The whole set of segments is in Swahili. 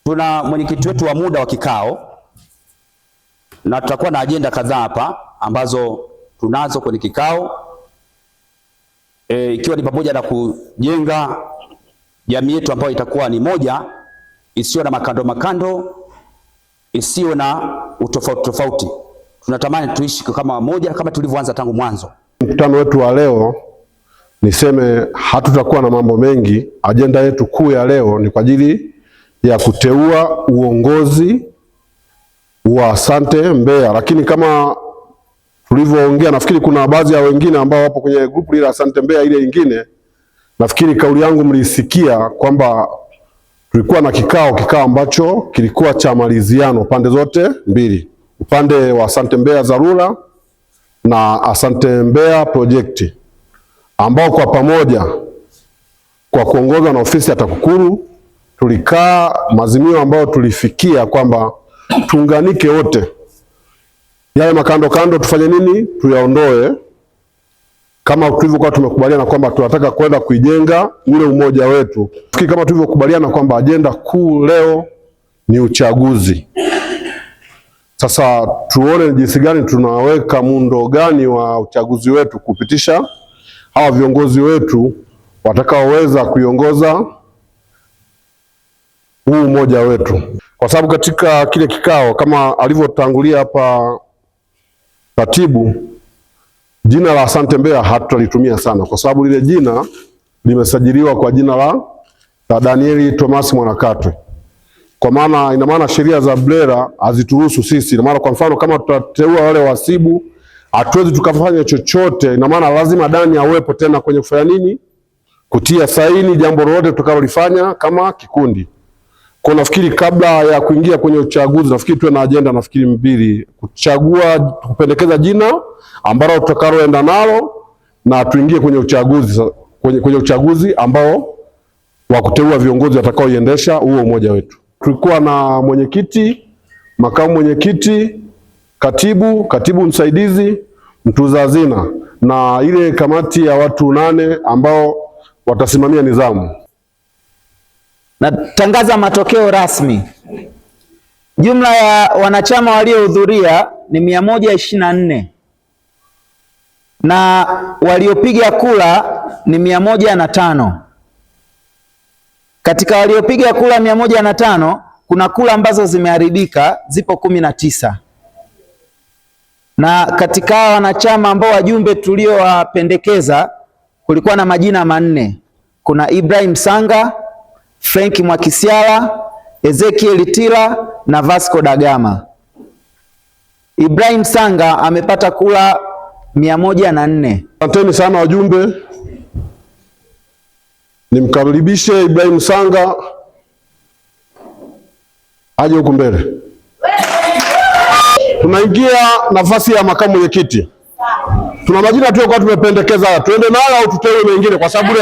Tuna mwenyekiti wetu wa muda wa kikao na tutakuwa na ajenda kadhaa hapa ambazo tunazo kwenye kikao ikiwa ni pamoja na kujenga jamii yetu ambayo itakuwa ni moja, isiyo na makando, isiyo na utofauti. Tunatamani tuishi kama moja kama tulivyoanza tangu mwanzo. Mkutano wetu wa leo, niseme hatutakuwa na mambo mengi. Ajenda yetu kuu ya leo ni kwa ajili ya kuteua uongozi wa Asante Mbeya, lakini kama tulivyoongea, nafikiri kuna baadhi ya wengine ambao wapo kwenye grupu ile Asante Mbeya ile nyingine, nafikiri kauli yangu mlisikia kwamba tulikuwa na kikao ambacho kilikuwa cha maliziano pande zote mbili, upande wa Asante Mbeya Dharura na Asante Mbeya Project, ambao kwa pamoja kwa kuongozwa na ofisi ya TAKUKURU tulikaa mazimio ambayo tulifikia kwamba tuunganike wote, yale makando tufanye nini, tuyaondoe, kama tulivyokuwa tumekubaliana kwamba tunataka kwenda kuijenga ule umoja wetu. Fikiri kama tulivyokubaliana kwamba ajenda kuu leo ni uchaguzi. Sasa tuone jinsi gani tunaweka muundo gani wa uchaguzi wetu kupitisha hawa viongozi wetu watakaoweza kuiongoza huu umoja wetu. Kwa sababu katika kile kikao kama alivyotangulia hapa katibu, jina la Asante Mbeya hatutalitumia sana kwa sababu lile jina limesajiliwa kwa jina la Danieli Thomas Mwanakatwe. Kwa maana ina maana sheria za BRELA hazituruhusu sisi. Ina maana kwa mfano kama tutateua wale wasibu, hatuwezi tukafanya chochote. Ina maana lazima Dani awepo tena kwenye kufanya nini? Kutia saini jambo lolote tutakalolifanya kama kikundi. Kwa nafikiri kabla ya kuingia kwenye uchaguzi, nafikiri tuwe na ajenda nafikiri mbili: kuchagua, kupendekeza jina ambalo tutakaloenda nalo, na tuingie kwenye uchaguzi, kwenye uchaguzi ambao wa kuteua viongozi watakaoiendesha huo umoja wetu. Tulikuwa na mwenyekiti, makamu mwenyekiti, katibu msaidizi, mtunza hazina na ile kamati ya watu 8 ambao watasimamia nidhamu. Natangaza matokeo rasmi. Jumla ya wanachama waliohudhuria ni 124 na waliopiga kura ni 105. Katika waliopiga kura 105 kuna kura ambazo zimeharibika, zipo 19. Na katika wanachama ambao wajumbe tuliowapendekeza kulikuwa na majina 4. Kuna Ibrahim Sanga, Frank Mwakisyala, Ezekiel Tila na Vasco da Gama. Ibrahim Sanga amepata kura 104. Asanteni sana wajumbe. Nimkaribishe Ibrahim Sanga aje huku mbele. Tunaingia nafasi ya makamu mwenyekiti. Tuna majina tu kwa tumependekeza, tuende nayo au tuteue mengine kwa sababu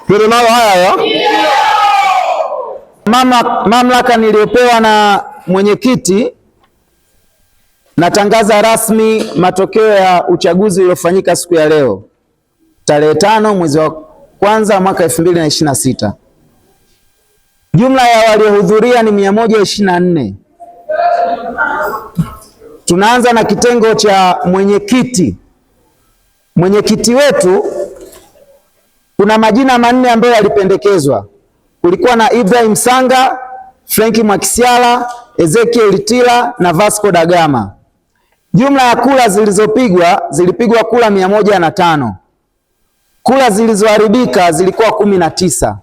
tuende nayo haya. Mamlaka niliyopewa na mwenyekiti, natangaza rasmi matokeo ya uchaguzi uliofanyika siku ya leo tarehe 5 mwezi wa kwanza mwaka 2026. Jumla ya waliohudhuria ni 124. Tunaanza na kitengo cha mwenyekiti. Mwenyekiti wetu kuna majina 4 ambayo yalipendekezwa. Kulikuwa na Ibrahim Sanga, Frank Mwakisyala, Ezekiel Tila na Vasco da Gama. Jumla ya kura zilipigwa kura 105. Kura zilizoharibika zilikuwa 19.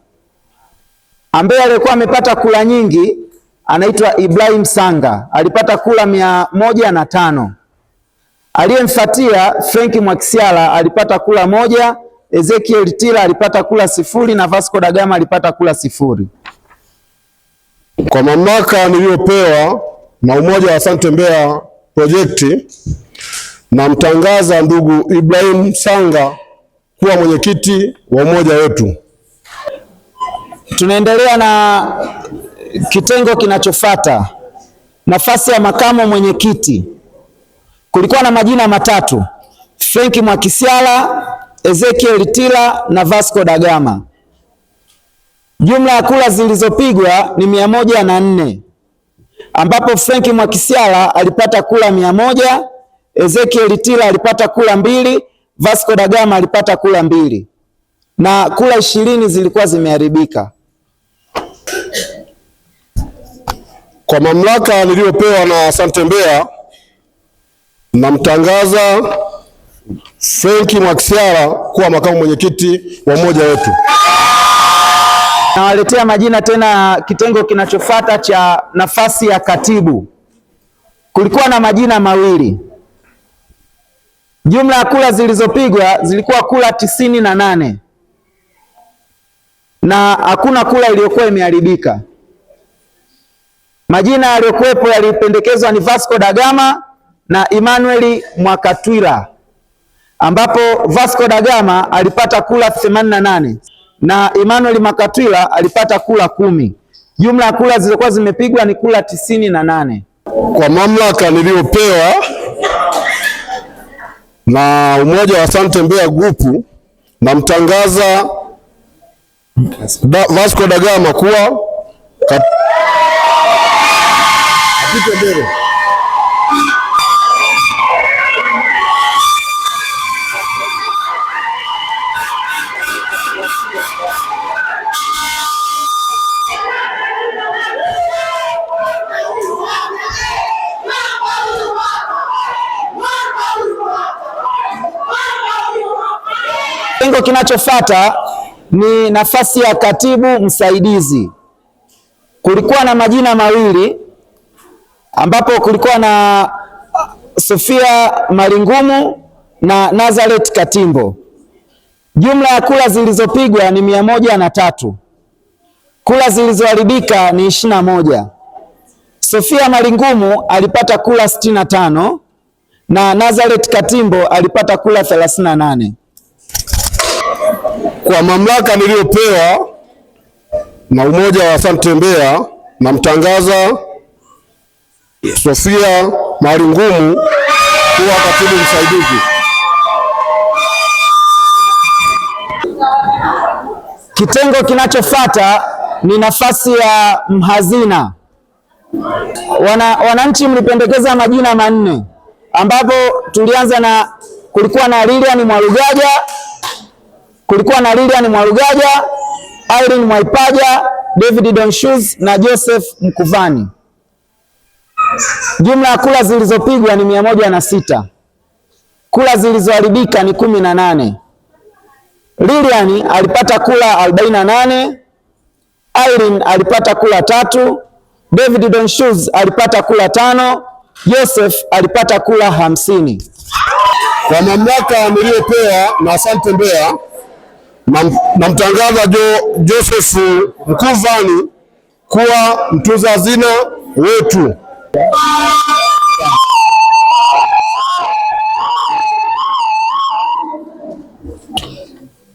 Ambaye alikuwa amepata kura nyingi anaitwa Ibrahim Sanga, alipata kura 105. Aliyemfuatia Frank Mwakisyala alipata kura 1, Ezekiel Tila alipata kura 0 na Vasco da Gama alipata kura 0. Kwa mamlaka niliyopewa na umoja wa Asante Mbeya Project, na mtangaza ndugu Ibrahim Sanga kuwa mwenyekiti wa umoja wetu. Tunaendelea na kitengo kinachofuata, nafasi ya makamu mwenyekiti. Kulikuwa na majina 3: Frank Mwakisyala, Ezekiel Tila na Vasco da Gama. Jumla ya kura zilizopigwa ni 104, ambapo Frank Mwakisyala alipata kura 100, Ezekiel Tila alipata kura 2, Vasco da Gama alipata kura 2 na kura 20 zilikuwa zimeharibika. Kwa mamlaka niliyopewa na Asante Mbeya, namtangaza Frank Mwakisyala kuwa makamu mwenyekiti wa umoja wetu. Nawaletea majina tena kitengo kinachofuata cha nafasi ya katibu. Kulikuwa na majina mawili. Jumla ya kura zilizopigwa zilikuwa kura 98 na hakuna kura iliyokuwa imeharibika. Majina yaliyokuwepo yalipendekezwa ni Vasco da Gama na Emmanuel Mwakatwila, ambapo Vasco da Gama alipata kura 88 na Emmanuel Mwakatwila alipata kura 10. Jumla ya kura zilizokuwa zimepigwa ni kura 98. Kwa mamlaka niliyopewa na umoja wa Asante Mbeya Group, namtangaza Vasco da Gama kuwa Kitengo kinachofuata ni nafasi ya katibu msaidizi. Kulikuwa na majina mawili, ambapo kulikuwa na Sofia Malingumu na Nazareth Katimbo. Jumla ya kura zilizopigwa ni 103. Kura zilizoharibika ni 21. Sofia Malingumu alipata kura 65 na Nazareth Katimbo alipata kura 38. Kwa mamlaka niliyopewa na umoja wa Asante Mbeya, namtangaza Sofia Malingumu kuwa katibu msaidizi. Kitengo kinachofuata ni nafasi ya mhazina. Wananchi mlipendekeza majina 4, ambapo tulianza na kulikuwa na Lilian Mwalugaja, Irene Mwaipaja, David Donshus na Joseph Mkuvani. Jumla ya kura zilizopigwa ni 106. Kura zilizoharibika ni 18. Lilian alipata kura 48, Irene alipata kura 3, David Donshus alipata kura 5, Joseph alipata kura 50. Kwa mamlaka niliyopewa na Asante Mbeya, namtangaza Joseph Mkuvani kuwa mtunza hazina wetu.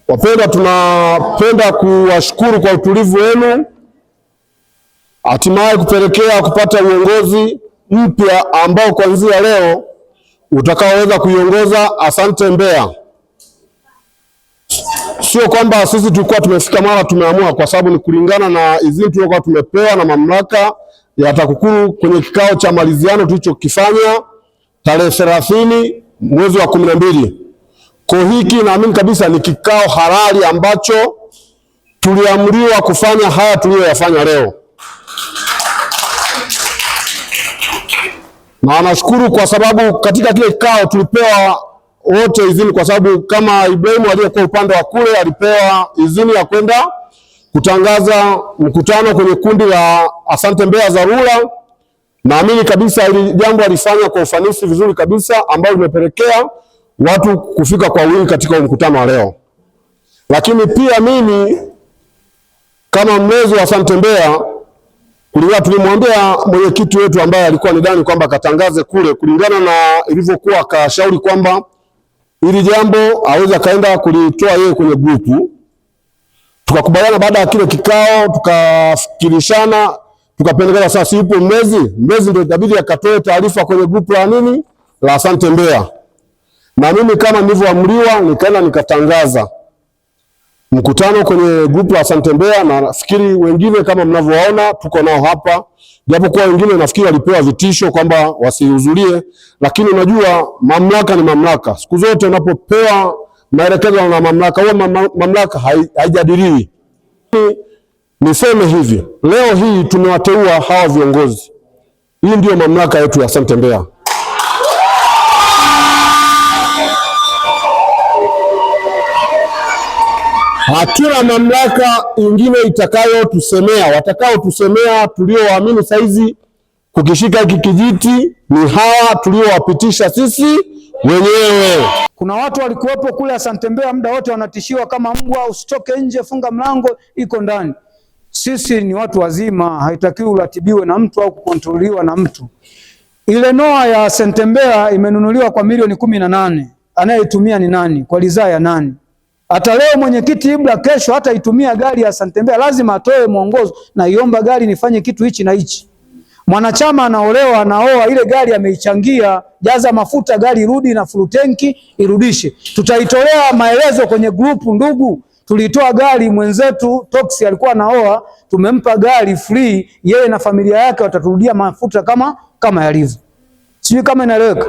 Wapendwa, tunapenda kuwashukuru kwa utulivu wenu, hatimaye kupelekea kupata uongozi mpya ambao kuanzia leo utakaoweza kuiongoza Asante Mbeya. Sio kwamba sisi tulikuwa tumefika mara tumeamua, kwa sababu ni kulingana na idhini tulikuwa tumepewa na mamlaka ya TAKUKURU kwenye kikao cha maliziano tulichokifanya tarehe 30 mwezi wa 12. Kwa hiki naamini kabisa ni kikao halali ambacho tuliamriwa kufanya haya tuliyoyafanya leo. Na nashukuru kwa sababu katika kile kikao tulipewa wote idhini, kwa sababu kama Ibrahim aliyekuwa upande wa kule alipewa idhini ya kwenda kutangaza mkutano kwenye kundi la Asante Mbeya dharura. Naamini kabisa hili jambo alifanya kwa ufanisi vizuri kabisa, ambao limepelekea watu kufika kwa wingi katika mkutano wa leo. Lakini pia mimi kama mlezi wa Asante Mbeya, kulingana tulimwambia mwenyekiti wetu ambaye alikuwa ni Dani kwamba katangaze kule, kulingana na ilivyokuwa akashauri kwamba ili jambo aweza kaenda kulitoa yeye kwenye grupu. Tukakubaliana baada ya kile kikao, tukafikirishana, tukapendekeza sasa yupo mlezi ndio itabidi akatoe taarifa kwenye grupu la nini la Asante Mbeya. Na mimi kama nilivyoamriwa nikaenda nikatangaza. mkutano kwenye grupu la Asante Mbeya, na nafikiri wengine kama mnavyowaona tuko nao hapa, japokuwa wengine nafikiri walipewa vitisho kwamba wasihudhurie, lakini unajua mamlaka ni mamlaka. Siku zote unapopewa maelekezo na mamlaka, huwa mamlaka haijadiliwi. Niseme hivi, leo hii tumewateua hawa viongozi. Hii ndio mamlaka yetu ya Asante Mbeya. Hatuna mamlaka ingine itakayotusemea. Watakaotusemea tuliowaamini saizi kukishika hiki kijiti ni hawa tuliowapitisha sisi wenyewe. Kuna watu walikuwepo kule Asante Mbeya muda wote wanatishiwa kama mbwa, usitoke nje, funga mlango, iko ndani. Sisi ni watu wazima, haitakiwi uratibiwe na mtu au kukontroliwa na mtu. Ile noa ya Asante Mbeya imenunuliwa kwa milioni 18. Anayeitumia ni nani? Kwa ridhaa ya nani? Hata leo mwenyekiti Ibra kesho hata itumia gari ya Asante Mbeya lazima atoe mwongozo na iomba gari nifanye kitu hichi na hichi. Mwanachama anaolewa, anaoa, ile gari ameichangia, jaza mafuta gari irudi na full tanki irudishe. Tutaitolea maelezo kwenye grupu. Ndugu, tulitoa gari, mwenzetu Toxi alikuwa anaoa, tumempa gari free, yeye na familia yake wataturudia mafuta kama yalivyo. Sijui kama inaeleweka.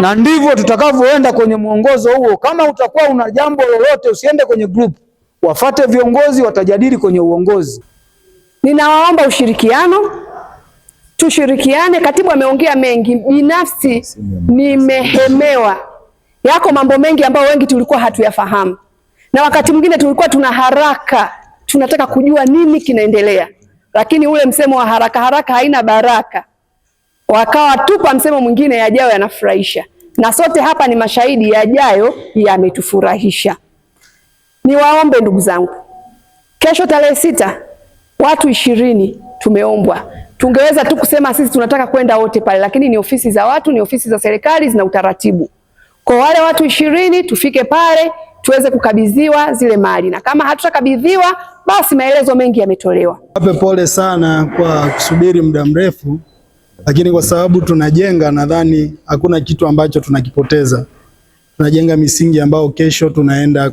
Na ndivyo tutakavyoenda kwenye mwongozo huo. Kama utakuwa una jambo lolote, usiende kwenye group, wafate viongozi, watajadili kwenye uongozi. Ninawaomba ushirikiano, tushirikiane. Katibu ameongea mengi, binafsi nimehemewa. Yako mambo mengi ambayo wengi tulikuwa hatuyafahamu, na wakati mwingine tulikuwa tuna haraka, tunataka kujua nini kinaendelea, lakini ule msemo wa haraka haraka haina baraka. Wakawa tupa msemo mwingine, yajayo yanafurahisha, na sote hapa ni mashahidi, yajayo yametufurahisha. Niwaombe ndugu zangu, kesho tarehe 6 watu 20 tumeombwa. Tungeweza tu kusema sisi tunataka kwenda wote pale, lakini ni ofisi za watu, ni ofisi za serikali, zina utaratibu. Kwa wale watu 20 tufike pale tuweze kukabidhiwa zile mali, na kama hatutakabidhiwa basi maelezo mengi yametolewa. Wape pole sana kwa kusubiri muda mrefu, lakini kwa sababu tunajenga, nadhani hakuna kitu ambacho tunakipoteza. Tunajenga misingi ambayo kesho tunaenda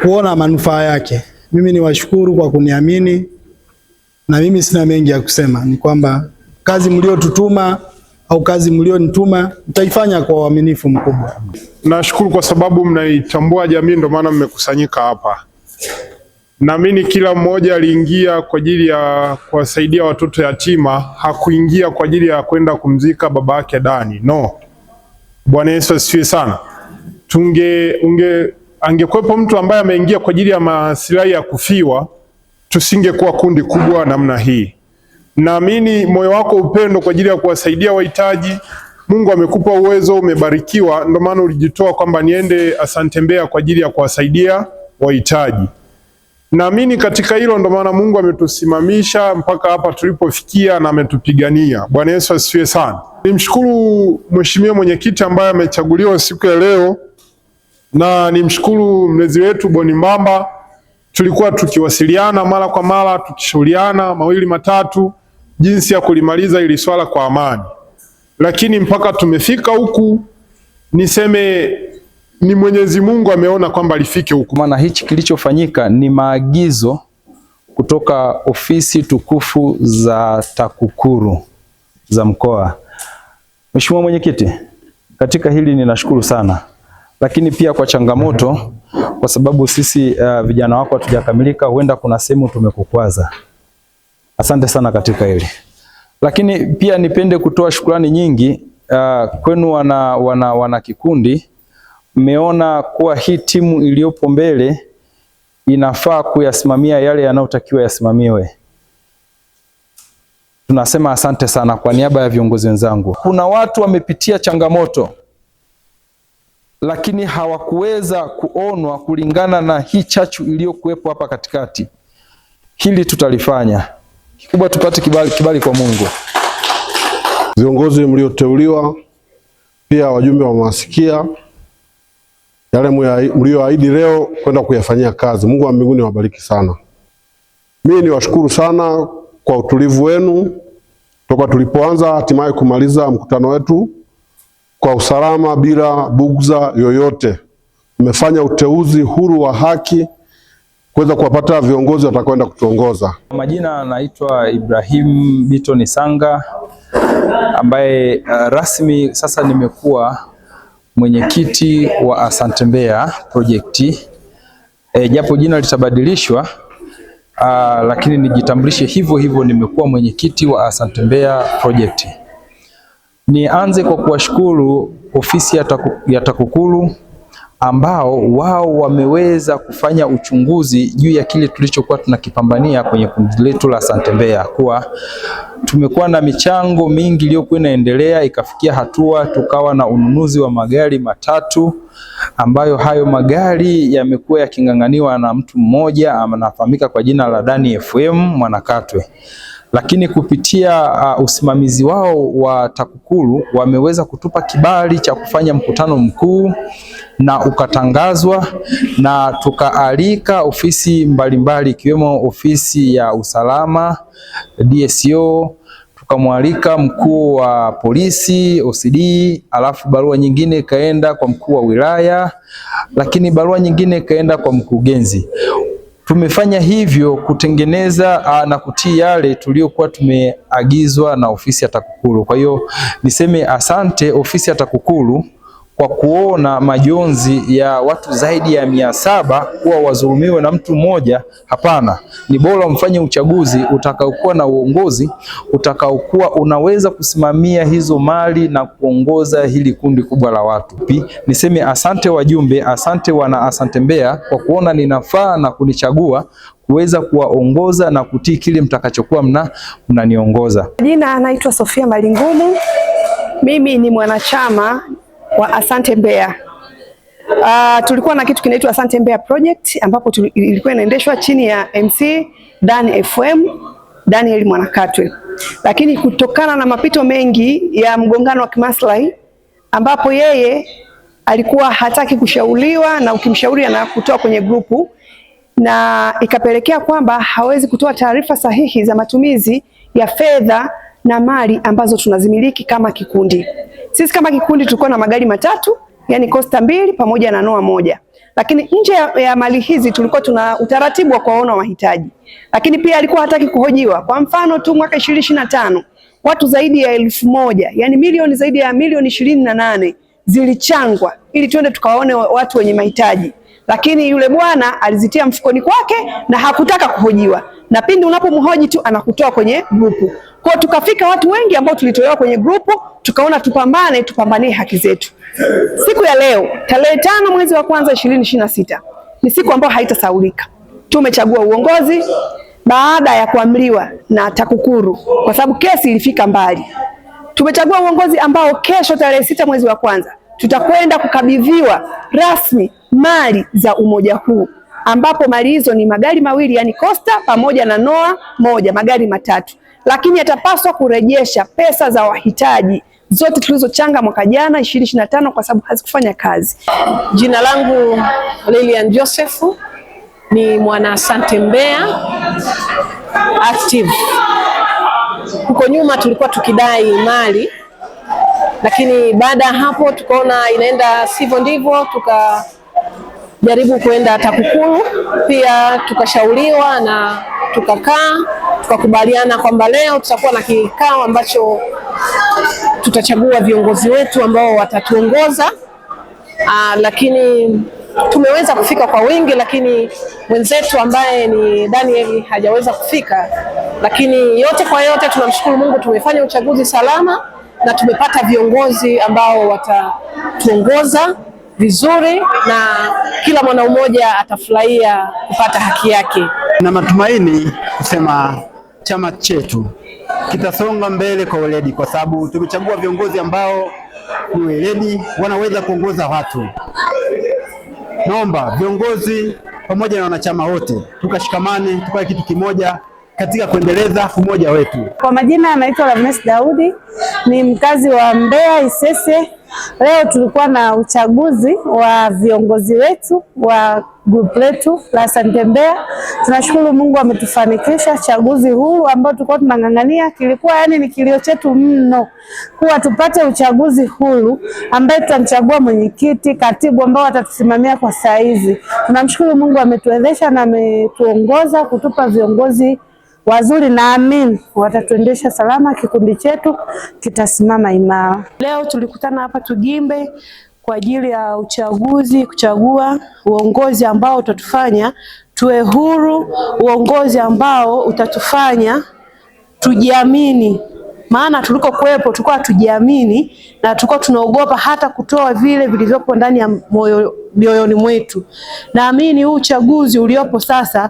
kuona manufaa yake. Mimi niwashukuru kwa kuniamini, na mimi sina mengi ya kusema, ni kwamba kazi mliotutuma au kazi mlionituma mtaifanya kwa uaminifu mkubwa. Nashukuru kwa sababu mnaitambua jamii, ndio maana mmekusanyika hapa. Naamini kila mmoja aliingia kwa ajili ya kuwasaidia watoto yatima, hakuingia kwa ajili ya kwenda kumzika baba yake Dani. No. Bwana Yesu asifiwe sana. Angekuwepo mtu ambaye ameingia kwa ajili ya maslahi ya kufiwa, tusingekuwa kundi kubwa namna hii. Naamini moyo wako upendo kwa ajili ya kuwasaidia wahitaji. Mungu amekupa uwezo, umebarikiwa, ndio maana ulijitoa kwamba niende Asante Mbeya kwa ajili ya kuwasaidia wahitaji. Naamini katika hilo ndio maana Mungu ametusimamisha mpaka hapa tulipofikia na ametupigania. Bwana Yesu asifiwe sana. Nimshukuru Mheshimiwa Mwenyekiti ambaye amechaguliwa siku ya leo, na nimshukuru mlezi wetu Boni Mbamba. Tulikuwa tukiwasiliana mara kwa mara, tukishauriana mawili matatu jinsi ya kulimaliza ili swala kwa amani. Lakini mpaka tumefika huku, niseme ni Mwenyezi Mungu ameona kwamba lifike huku. Maana hichi kilichofanyika ni maagizo kutoka ofisi tukufu za TAKUKURU za mkoa. Mheshimiwa Mwenyekiti, katika hili ninashukuru sana, lakini pia kwa changamoto, kwa sababu sisi vijana wako hatujakamilika, huenda kuna sehemu tumekukwaza. Asante sana katika hili. Lakini pia nipende kutoa shukrani nyingi kwenu wana kikundi. Mmeona kuwa hii timu iliyopo mbele inafaa kuyasimamia yale yanayotakiwa yasimamiwe. Tunasema asante sana kwa niaba ya viongozi wenzangu. Kuna watu wamepitia changamoto, lakini hawakuweza kuonwa kulingana na hii chachu iliyokuwepo hapa katikati. Hili tutalifanya. Kikubwa tupate kibali kwa Mungu. Viongozi mlioteuliwa, pia wajumbe wamewasikia yale mlioahidi leo kwenda kuyafanyia kazi. Mungu wa mbinguni wabariki sana. Mimi niwashukuru sana kwa utulivu wenu toka tulipoanza hatimaye kumaliza mkutano wetu kwa usalama bila bugza yoyote. mmefanya uteuzi huru wa haki kuweza kuwapata viongozi watakaoenda kutuongoza. Majina anaitwa Ibrahim Bitton Sanga, ambaye rasmi sasa nimekuwa mwenyekiti wa Asante Mbeya Project. Japo jina litabadilishwa, lakini nijitambulishe hivyo hivyo, nimekuwa mwenyekiti wa Asante Mbeya Project. Nianze kwa kuwashukuru ofisi ya TAKUKURU ambao wao wameweza kufanya uchunguzi juu ya kile tulichokuwa tunakipambania kwenye kundi letu la Asante Mbeya, kuwa tumekuwa na michango mingi iliyokuwa inaendelea, ikafikia hatua tukawa na ununuzi wa magari matatu, ambayo hayo magari yamekuwa yaking'ang'aniwa na mtu mmoja anafahamika kwa jina la Dani FM Mwanakatwe. Lakini kupitia usimamizi wao wa TAKUKURU wameweza kutupa kibali cha kufanya mkutano mkuu na ukatangazwa, na tukaalika ofisi mbalimbali ikiwemo ofisi ya usalama DSO, tukamwalika mkuu wa polisi OCD, alafu barua nyingine ikaenda kwa mkuu wa wilaya, lakini barua nyingine ikaenda kwa mkurugenzi. Tumefanya hivyo kutengeneza na kutii yale tuliokuwa tumeagizwa na ofisi ya TAKUKURU. Kwa hiyo niseme asante ofisi ya TAKUKURU kwa kuona majonzi ya watu zaidi ya 700 kuwa wadhulumiwe na mtu mmoja. Hapana, ni bora mfanye uchaguzi utakaokuwa na uongozi utakaokuwa unaweza kusimamia hizo mali na kuongoza hili kundi kubwa la watu. Niseme asante wajumbe, asante wana Asante Mbeya kwa kuona ninafaa na kunichagua kuweza kuwaongoza na kutii kile mtakachokuwa mnaniongoza. Jina anaitwa Sofia Malingumu. Mimi ni mwanachama wa Asante Mbeya. Tulikuwa na kitu kinaitwa Asante Mbeya Project ambapo ilikuwa inaendeshwa chini ya MC Dan FM Daniel Mwanakatwe. Lakini kutokana na mapito mengi ya mgongano wa kimaslahi ambapo yeye alikuwa hataki kushauriwa na ukimshauri anakutoa kwenye grupu, na ikapelekea kwamba hawezi kutoa taarifa sahihi za matumizi ya fedha na mali ambazo tunazimiliki kama kikundi. Sisi kama kikundi tulikuwa na magari matatu, yani Costa 2 pamoja na Noah 1. Lakini nje ya mali hizi tulikuwa tuna utaratibu wa kuwaona wahitaji. Lakini pia alikuwa hataki kuhojiwa. Kwa mfano tu mwaka 2025 watu zaidi ya 1000, yani milioni zaidi ya milioni 28 zilichangwa ili tuende tukawaone watu wenye mahitaji. Lakini yule bwana alizitia mfukoni kwake na hakutaka kuhojiwa. Na pindi unapomhoji tu anakutoa kwenye grupu. Kwa tukafika watu wengi ambao tulitolewa kwenye grupu, tukaona tupambanie haki zetu. Siku ya leo, tarehe 5 mwezi wa kwanza 2026, ni siku ambayo haitasahaulika. Tumechagua uongozi baada ya kuamriwa na TAKUKURU kwa sababu kesi ilifika mbali. Tumechagua uongozi ambao kesho tarehe 6 mwezi wa kwanza tutakwenda kukabidhiwa rasmi mali za umoja huu, ambapo mali hizo ni magari mawili, yani Costa pamoja na Noah 1, magari matatu. Lakini yatapaswa kurejesha pesa za wahitaji zote tulizochanga mwaka jana 2025 kwa sababu hazikufanya kazi. Jina langu Lilian Joseph, ni mwana Asante Mbeya active. Huko nyuma tulikuwa tukidai mali, lakini baada ya hapo tukaona inaenda sivyo ndivyo, tukajaribu kwenda TAKUKURU, pia tukashauriwa na tukakaa tukakubaliana kwamba leo tutakuwa na kikao ambacho tutachagua viongozi wetu ambao watatuongoza. Lakini tumeweza kufika kwa wingi, lakini mwenzetu ambaye ni Daniel hajaweza kufika. Lakini yote kwa yote tunamshukuru Mungu, tumefanya uchaguzi salama na tumepata viongozi ambao watatuongoza vizuri na kila mwana mmoja atafurahia kupata haki yake. Na matumaini kusema chama chetu kitasonga mbele kwa weledi, kwa sababu tumechagua viongozi ambao ni weledi, wanaweza kuongoza watu. Naomba viongozi pamoja na wanachama wote tukashikamane, tukae kitu kimoja. katika kuendeleza umoja wetu. Kwa majina anaitwa Ravnes Daudi, ni mkazi wa Mbeya Isese. Leo tulikuwa na uchaguzi wa viongozi wetu wa grupu letu la Asante Mbeya. Tunashukuru Mungu ametufanikisha chaguzi huu ambao tulikuwa tunang'ang'ania. Kilikuwa ni kilio chetu mno kuwa tupate uchaguzi huru ambaye tutamchagua mwenyekiti, katibu ambao watatusimamia kwa saizi. Tunamshukuru Mungu ametuwezesha na ametuongoza kutupa viongozi wazuri, naamini watatuendesha salama, kikundi chetu kitasimama imara. Leo tulikutana hapa Tugimbe kwa ajili ya uchaguzi, kuchagua uongozi ambao utatufanya tuwe huru, uongozi ambao utatufanya tujiamini. Maana tulikokuwepo tulikuwa tujiamini na tulikuwa tunaogopa hata kutoa vile vilivyopo ndani ya mioyoni mwetu. Naamini huu uchaguzi uliopo sasa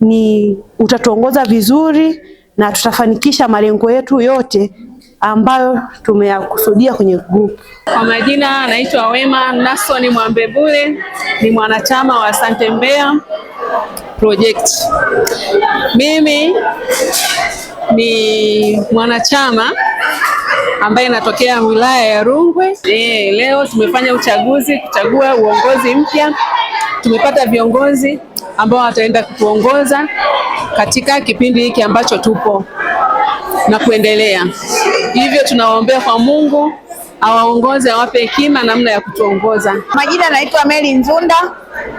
ni utatuongoza vizuri na tutafanikisha malengo yetu yote ambayo tumeyakusudia kwenye group. Kwa majina anaitwa Wema Nasoni Mwambebule, ni mwanachama wa Asante Mbeya Project. Mimi ni mwanachama ambaye natokea wilaya ya Rungwe. Leo tumefanya uchaguzi kuchagua uongozi mpya. Tumepata viongozi ambao wataenda kutuongoza katika kipindi hiki ambacho tupo na kuendelea. Hivyo tunawaombea kwa Mungu awaongoze, awape hekima namna ya kutuongoza. Majina naitwa Meli Nzunda.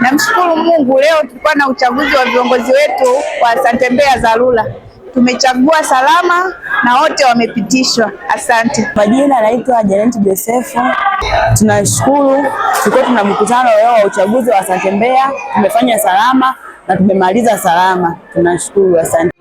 Namshukuru Mungu, leo tulikuwa na uchaguzi wa viongozi wetu wa Asante Mbeya Zalula. Tumechagua salama na wote wamepitishwa. Asante. Majina naitwa Janet Josefu. Tunashukuru, tulikuwa tuna mkutano leo wa uchaguzi wa Asante Mbeya, tumefanya salama na tumemaliza salama. Tunashukuru, asante.